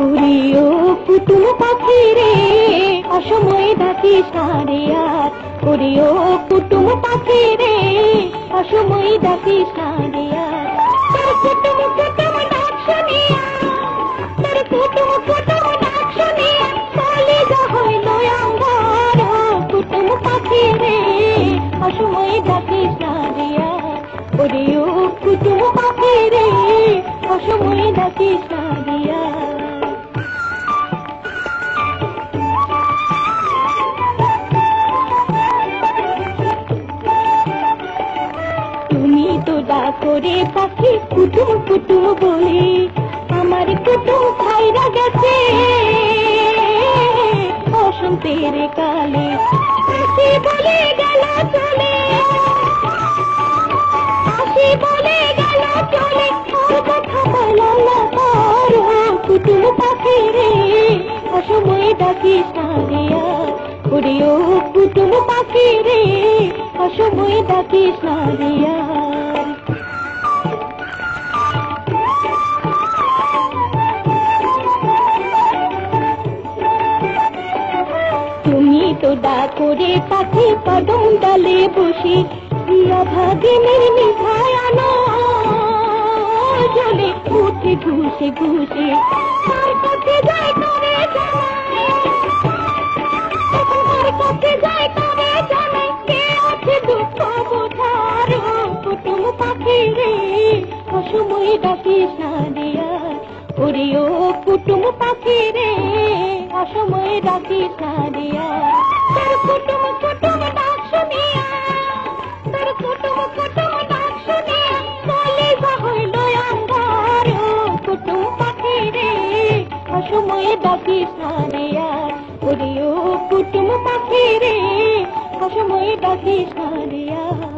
ওরে ও কুটুম পাখি রে অসময়ে ডাকিস না রে আর। ওরে ও কুটুম পাখি রে অসময়ে ডাকিস না রে আর। তোর কুটুম কুটুম ডাক শুনিয়া, তোর কুটুম কুটুম ডাক শুনিয়া কলিজা হইল আমার। ও কুটুম পাখি রে অসময়ে ডাকিস না রে আর। ওরে ও কুটুম পাখি রে অসময়ে ডাকিস না রে আর। তুমি তো ডাকরে পাখি কুটুম কুটুম বলে, আমার কুটুম ভাইরা গেছে বসন্তের কালে। আসি বলে গেল চলে, আসি বলে গেল চলে, আর কথা বলা না তার। কুটুম পাখি রে অসময়ে ডাকিস না রে আর। ওরে ও কুটুম পাখি রে অসময়ে ডাকিস না রে আর। তুমি তো ডাকরে পাখি কদম ডালে বসে, ভাগে মেরে মিঠাই আনো জলে উঠে ঘুষে ঘুষে। তার কাছে যায় করে জানাই, তার কাছে যায় করে জানাই কে আছে দুঃখ বোঝার। কুটুম পাখি রে অসময়ে ডাকিস না রে আর। ওরে ও কুটুম পাখি রে অসময়ে ডাকিস না রে আর। তোর কুটুম কুটুম ডাক শুনিয়া, তোর কুটুম কুটুম ডাক শুনিয়া কলিজা হইল আমার। কুটুম পাখি রে অসময়ে ডাকিস না রে আর। ওরে ও কুটুম পাখি রে অসময়ে ডাকিস না রে আর।